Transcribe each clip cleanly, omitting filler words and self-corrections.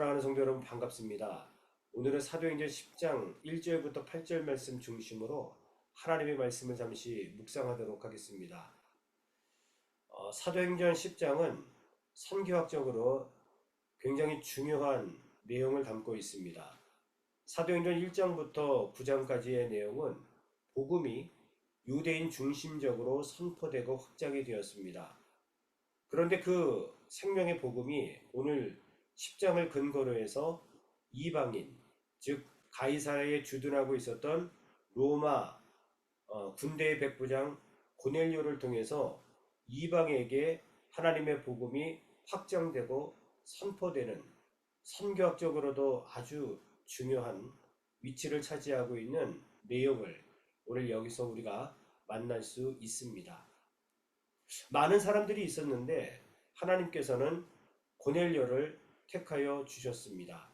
사랑하는 성도 여러분 반갑습니다. 오늘은 사도행전 10장 1절부터 8절 말씀 중심으로 하나님의 말씀을 잠시 묵상하도록 하겠습니다. 사도행전 10장은 선교학적으로 굉장히 중요한 내용을 담고 있습니다. 사도행전 1장부터 9장까지의 내용은 복음이 유대인 중심적으로 선포되고 확장이 되었습니다. 그런데 그 생명의 복음이 오늘 10장을 근거로 해서 이방인, 즉 가이사랴에 주둔하고 있었던 로마 군대의 백부장 고넬료를 통해서 이방에게 하나님의 복음이 확장되고 선포되는 선교학적으로도 아주 중요한 위치를 차지하고 있는 내용을 오늘 여기서 우리가 만날 수 있습니다. 많은 사람들이 있었는데 하나님께서는 고넬료를 택하여 주셨습니다.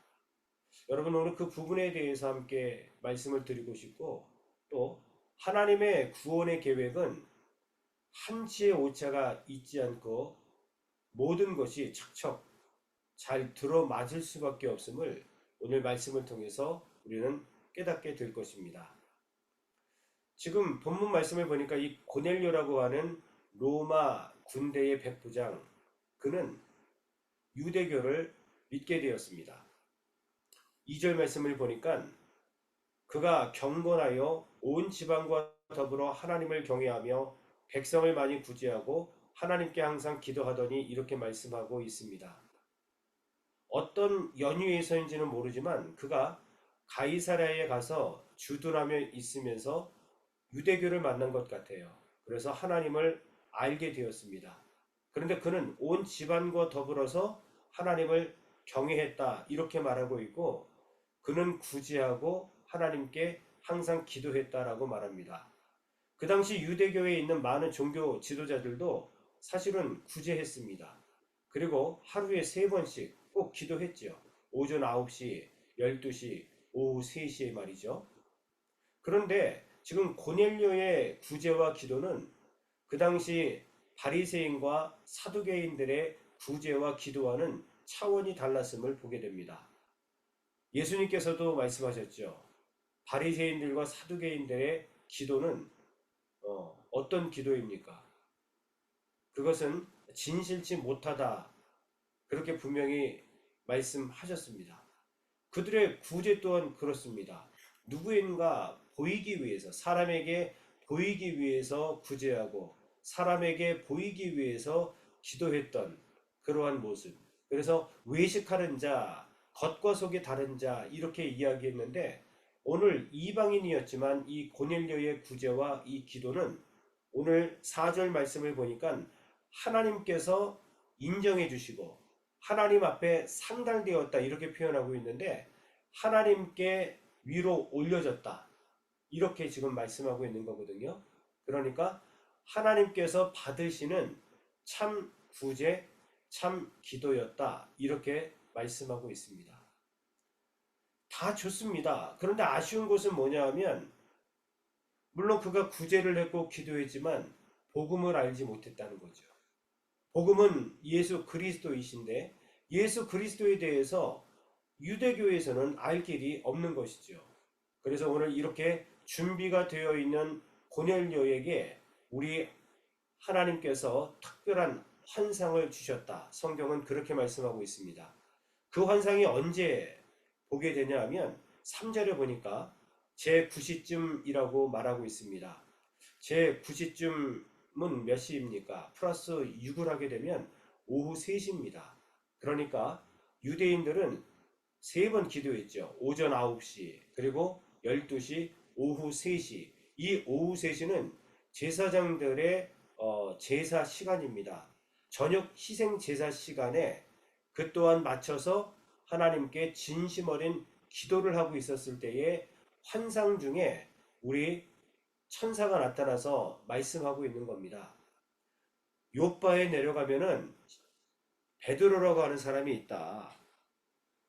여러분, 오늘 그 부분에 대해서 함께 말씀을 드리고 싶고, 또 하나님의 구원의 계획은 한치의 오차가 있지 않고 모든 것이 척척 잘 들어맞을 수밖에 없음을 오늘 말씀을 통해서 우리는 깨닫게 될 것입니다. 지금 본문 말씀을 보니까 이 고넬료라고 하는 로마 군대의 백부장, 그는 유대교를 믿게 되었습니다. 2절 말씀을 보니까 그가 경건하여 온 지방과 더불어 하나님을 경외하며 백성을 많이 구제하고 하나님께 항상 기도하더니 이렇게 말씀하고 있습니다. 어떤 연유에서인지는 모르지만 그가 가이사랴에 가서 주둔하며 있으면서 유대교를 만난 것 같아요. 그래서 하나님을 알게 되었습니다. 그런데 그는 온 집안과 더불어서 하나님을 경외했다 이렇게 말하고 있고, 그는 구제하고 하나님께 항상 기도했다라고 말합니다. 그 당시 유대교에 있는 많은 종교 지도자들도 사실은 구제했습니다. 그리고 하루에 3번씩 꼭 기도했죠. 오전 9시, 12시, 오후 3시에 말이죠. 그런데 지금 고넬료의 구제와 기도는 그 당시 바리새인과 사두개인들의 구제와 기도와는 차원이 달랐음을 보게 됩니다. 예수님께서도 말씀하셨죠. 바리새인들과 사두개인들의 기도는 어떤 기도입니까? 그것은 진실치 못하다, 그렇게 분명히 말씀하셨습니다. 그들의 구제 또한 그렇습니다. 누구인가 보이기 위해서, 사람에게 보이기 위해서 구제하고 사람에게 보이기 위해서 기도했던 그러한 모습. 그래서 외식하는 자, 겉과 속이 다른 자 이렇게 이야기했는데, 오늘 이방인이었지만 이 고넬료의 구제와 이 기도는 오늘 4절 말씀을 보니까 하나님께서 인정해 주시고 하나님 앞에 상달되었다 이렇게 표현하고 있는데, 하나님께 위로 올려졌다 이렇게 지금 말씀하고 있는 거거든요. 그러니까 하나님께서 받으시는 참 구제, 참 기도였다 이렇게 말씀하고 있습니다. 다 좋습니다. 그런데 아쉬운 것은 뭐냐 하면, 물론 그가 구제를 했고 기도했지만 복음을 알지 못했다는 거죠. 복음은 예수 그리스도이신데 예수 그리스도에 대해서 유대교에서는 알 길이 없는 것이죠. 그래서 오늘 이렇게 준비가 되어 있는 고넬료에게 우리 하나님께서 특별한 환상을 주셨다. 성경은 그렇게 말씀하고 있습니다. 그 환상이 언제 보게 되냐 하면 3절에 보니까 제9시쯤이라고 말하고 있습니다. 제9시쯤은 몇 시입니까? 플러스 6을 하게 되면 오후 3시입니다. 그러니까 유대인들은 3번 기도했죠. 오전 9시, 그리고 12시, 오후 3시. 이 오후 3시는 제사장들의 제사 시간입니다. 저녁 희생 제사 시간에 그 또한 맞춰서 하나님께 진심 어린 기도를 하고 있었을 때의 환상 중에 우리 천사가 나타나서 말씀하고 있는 겁니다. 요바에 내려가면은 베드로라고 하는 사람이 있다.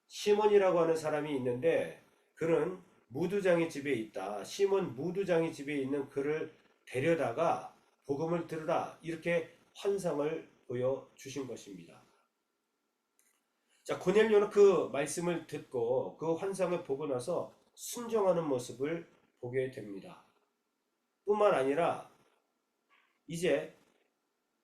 시몬이라고 하는 사람이 있는데 그는 무두장의 집에 있다. 시몬 무두장의 집에 있는 그를 데려다가 복음을 들으라 이렇게 환상을 보여주신 것입니다. 자, 고넬료는 그 말씀을 듣고 그 환상을 보고 나서 순종하는 모습을 보게 됩니다. 뿐만 아니라 이제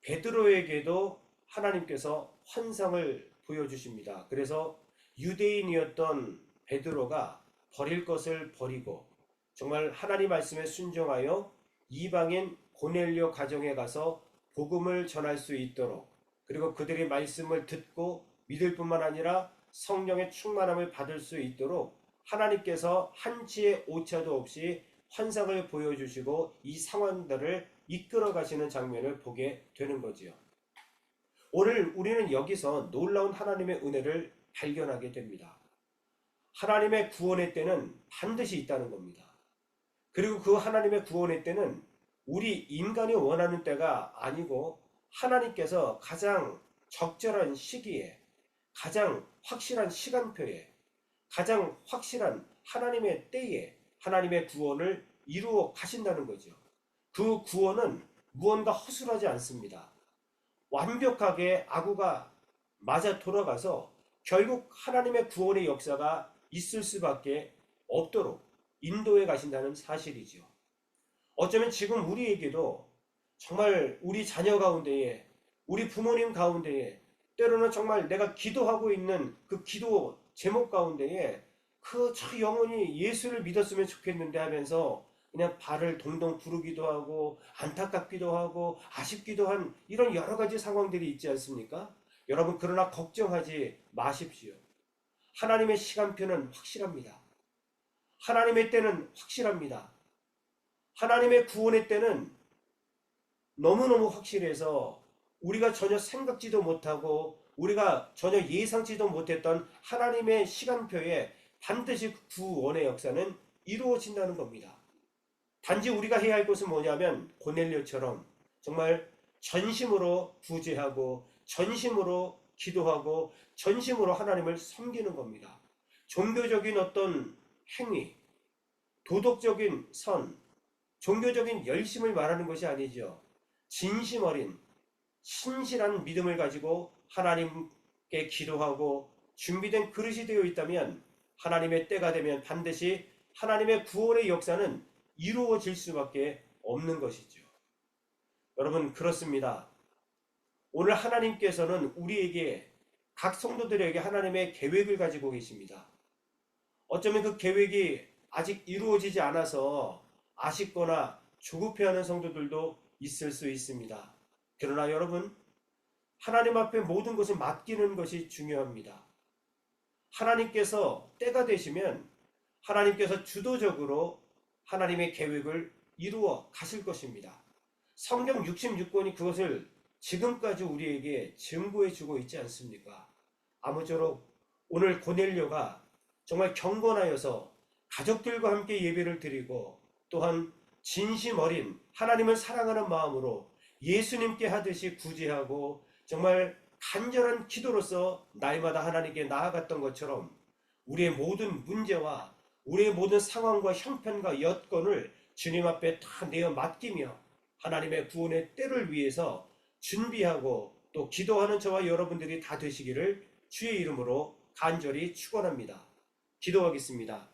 베드로에게도 하나님께서 환상을 보여주십니다. 그래서 유대인이었던 베드로가 버릴 것을 버리고 정말 하나님 말씀에 순종하여 이방인 고넬료 가정에 가서 복음을 전할 수 있도록, 그리고 그들이 말씀을 듣고 믿을 뿐만 아니라 성령의 충만함을 받을 수 있도록 하나님께서 한치의 오차도 없이 환상을 보여주시고 이 상황들을 이끌어 가시는 장면을 보게 되는 거지요. 오늘 우리는 여기서 놀라운 하나님의 은혜를 발견하게 됩니다. 하나님의 구원의 때는 반드시 있다는 겁니다. 그리고 그 하나님의 구원의 때는 우리 인간이 원하는 때가 아니고 하나님께서 가장 적절한 시기에, 가장 확실한 시간표에, 가장 확실한 하나님의 때에 하나님의 구원을 이루어 가신다는 거죠. 그 구원은 무언가 허술하지 않습니다. 완벽하게 아구가 맞아 돌아가서 결국 하나님의 구원의 역사가 있을 수밖에 없도록 인도해 가신다는 사실이지요. 어쩌면 지금 우리에게도 정말 우리 자녀 가운데에, 우리 부모님 가운데에, 때로는 정말 내가 기도하고 있는 그 기도 제목 가운데에 저 영혼이 예수를 믿었으면 좋겠는데 하면서 그냥 발을 동동 구르기도 하고 안타깝기도 하고 아쉽기도 한 이런 여러 가지 상황들이 있지 않습니까? 여러분, 그러나 걱정하지 마십시오. 하나님의 시간표는 확실합니다. 하나님의 때는 확실합니다. 하나님의 구원의 때는 너무너무 확실해서 우리가 전혀 생각지도 못하고 우리가 전혀 예상치도 못했던 하나님의 시간표에 반드시 구원의 역사는 이루어진다는 겁니다. 단지 우리가 해야 할 것은 뭐냐면 고넬료처럼 정말 전심으로 구제하고 전심으로 기도하고 전심으로 하나님을 섬기는 겁니다. 종교적인 어떤 행위, 도덕적인 선, 종교적인 열심을 말하는 것이 아니죠. 진심 어린 신실한 믿음을 가지고 하나님께 기도하고 준비된 그릇이 되어 있다면 하나님의 때가 되면 반드시 하나님의 구원의 역사는 이루어질 수밖에 없는 것이죠. 여러분, 그렇습니다. 오늘 하나님께서는 우리에게, 각 성도들에게 하나님의 계획을 가지고 계십니다. 어쩌면 그 계획이 아직 이루어지지 않아서 아쉽거나 조급해하는 성도들도 있을 수 있습니다. 그러나 여러분, 하나님 앞에 모든 것을 맡기는 것이 중요합니다. 하나님께서 때가 되시면 하나님께서 주도적으로 하나님의 계획을 이루어 가실 것입니다. 성경 66권이 그것을 지금까지 우리에게 증거해 주고 있지 않습니까? 아무쪼록 오늘 고넬료가 정말 경건하여서 가족들과 함께 예배를 드리고 또한 진심 어린 하나님을 사랑하는 마음으로 예수님께 하듯이 구제하고 정말 간절한 기도로서 날마다 하나님께 나아갔던 것처럼 우리의 모든 문제와 우리의 모든 상황과 형편과 여건을 주님 앞에 다 내어 맡기며 하나님의 구원의 때를 위해서 준비하고 또 기도하는 저와 여러분들이 다 되시기를 주의 이름으로 간절히 축원합니다. 기도하겠습니다.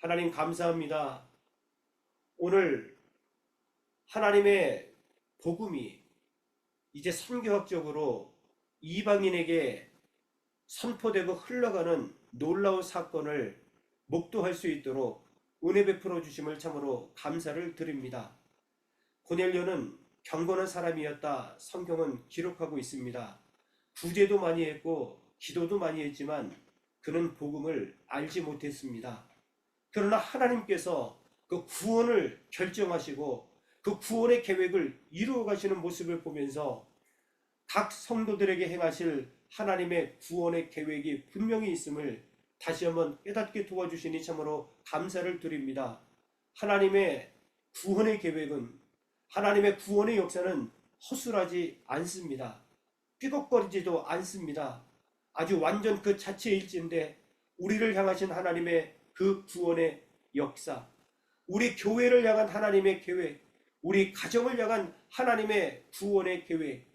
하나님, 감사합니다. 오늘 하나님의 복음이 이제 선교학적으로 이방인에게 선포되고 흘러가는 놀라운 사건을 목도할 수 있도록 은혜 베풀어 주심을 참으로 감사를 드립니다. 고넬료는 경건한 사람이었다. 성경은 기록하고 있습니다. 구제도 많이 했고 기도도 많이 했지만 그는 복음을 알지 못했습니다. 그러나 하나님께서 그 구원을 결정하시고 그 구원의 계획을 이루어 가시는 모습을 보면서 각 성도들에게 행하실 하나님의 구원의 계획이 분명히 있음을 다시 한번 깨닫게 도와주시니 참으로 감사를 드립니다. 하나님의 구원의 계획은, 하나님의 구원의 역사는 허술하지 않습니다. 삐걱거리지도 않습니다. 아주 완전 그 자체일진데 우리를 향하신 하나님의 그 구원의 역사, 우리 교회를 향한 하나님의 계획, 우리 가정을 향한 하나님의 구원의 계획,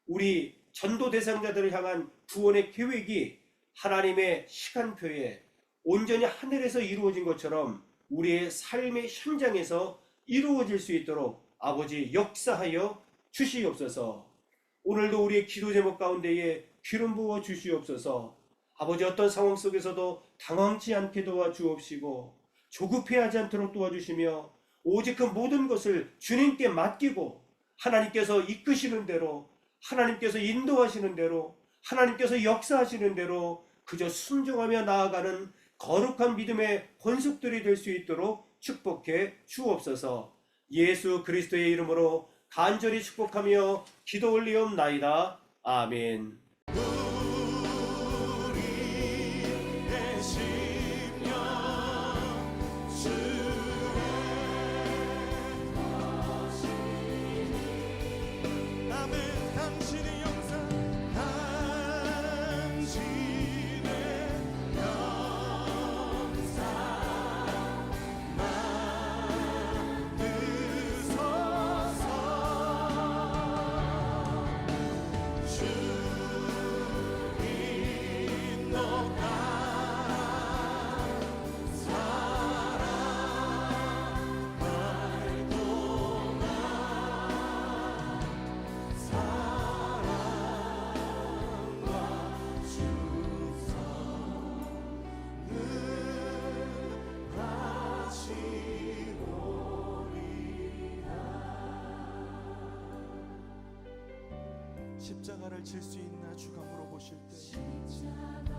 우리 전도 대상자들을 향한 구원의 계획이 하나님의 시간표에 온전히 하늘에서 이루어진 것처럼 우리의 삶의 현장에서 이루어질 수 있도록 아버지 역사하여 주시옵소서. 오늘도 우리의 기도 제목 가운데에 기름 부어 주시옵소서. 아버지 어떤 상황 속에서도 당황치 않게 도와주옵시고 조급해하지 않도록 도와주시며 오직 그 모든 것을 주님께 맡기고 하나님께서 이끄시는 대로, 하나님께서 인도하시는 대로, 하나님께서 역사하시는 대로 그저 순종하며 나아가는 거룩한 믿음의 권속들이 될 수 있도록 축복해 주옵소서. 예수 그리스도의 이름으로 간절히 축복하며 기도 올리옵나이다. 아멘. 십자가를 질 수 있나 주가 물어보실 때 십자가를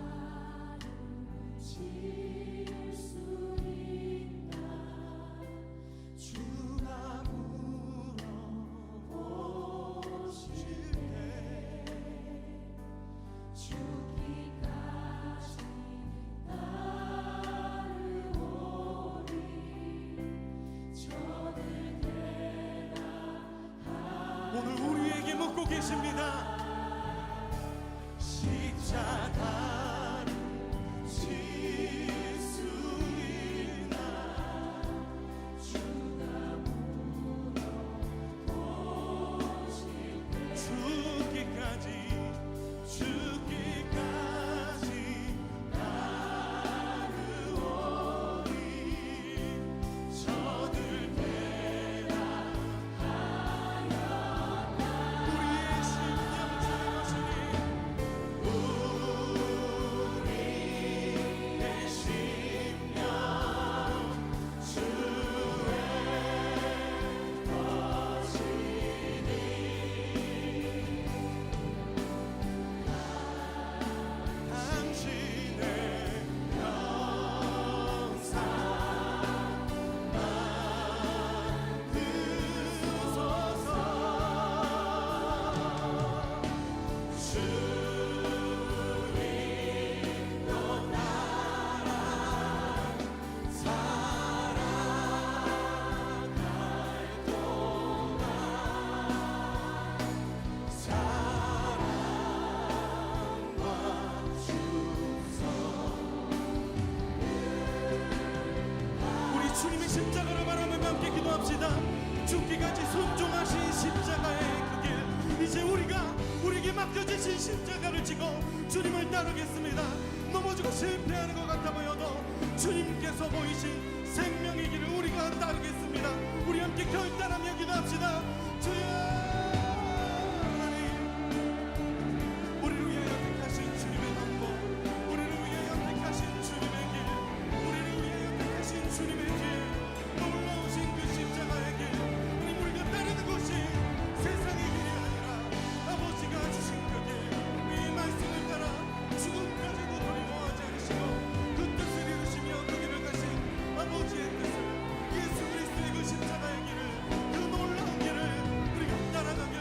질 수 있나 주가 물어보실 때 죽기까지 따르오리 저를 대답하리. 오늘 우리에게 묻고 계십니다. 십자가를 질 수 있나 주가 물어보실 때 죽기까지 따르오리 저들 우리의 심령 주시니 우리의 심령 주의 것이니 당신의 영상 우리 주님의 십자가를 바라보며 함께 기도합시다. 죽기까지 순종하신 십자가의 그 길, 이제 우리에게 맡겨주신 십자가를 지고 주님을 따르겠습니다. 넘어지고 실패하는 것 같아 보여도 주님께서 보이신 생명의 길을 우리가 따르겠습니다. 우리 함께 결단하며 기도합시다. 주여 하나님, 우리를 위하여 택하신 주님의 방법, 우리를 위하여 택하신 주님의 길, 우리를 위하여 택하신 주님의 길, 놀라우신 그 십자가의 길, 우리가 따르는 것이 세상의 길이 아니라 아버지가 주신 그 길, 이 말씀을 따라 죽음까지도 두려워하지 않으시고 그 뜻을 이루시며 그 길을 가신 아버지의 뜻을, 예수 그리스도의 그 십자가의 길을, 그 놀라운 길을 우리가 따라가며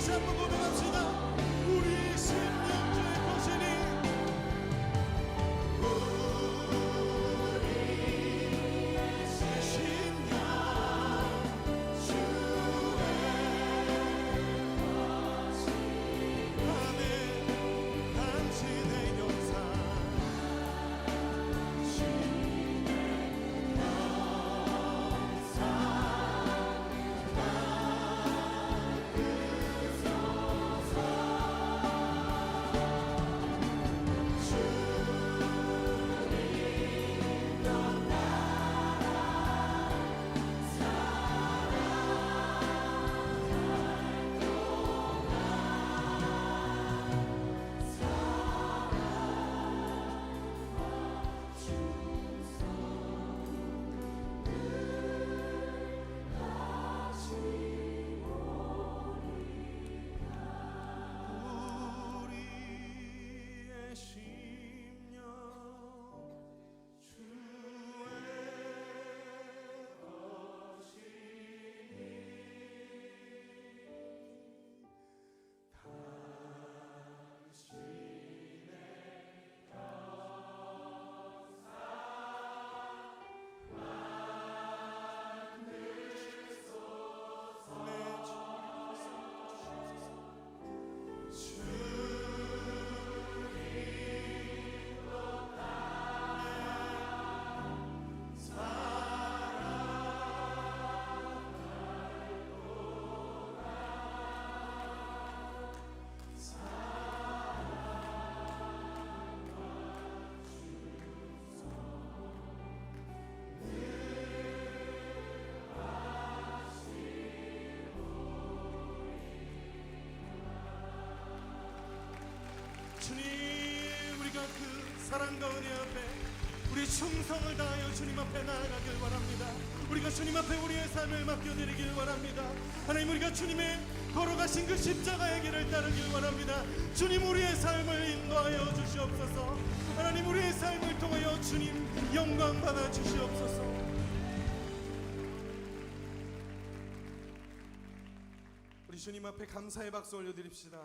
다시 한번 고백합시다. 우리 심령주의 것이니 우리의 심령 하늘 당신의 영상 우리의 심령 주의 주님, 우리가 그 사랑과 은혜 앞에 우리 충성을 다하여 주님 앞에 나아가길 원합니다. 우리가 주님 앞에 우리의 삶을 맡겨드리길 원합니다. 하나님, 우리가 주님의 걸어가신 그 십자가의 길을 따르길 원합니다. 주님, 우리의 삶을 인도하여 주시옵소서. 하나님, 우리의 삶을 통하여 주님 영광 받아 주시옵소서. 우리 주님 앞에 감사의 박수 올려드립시다.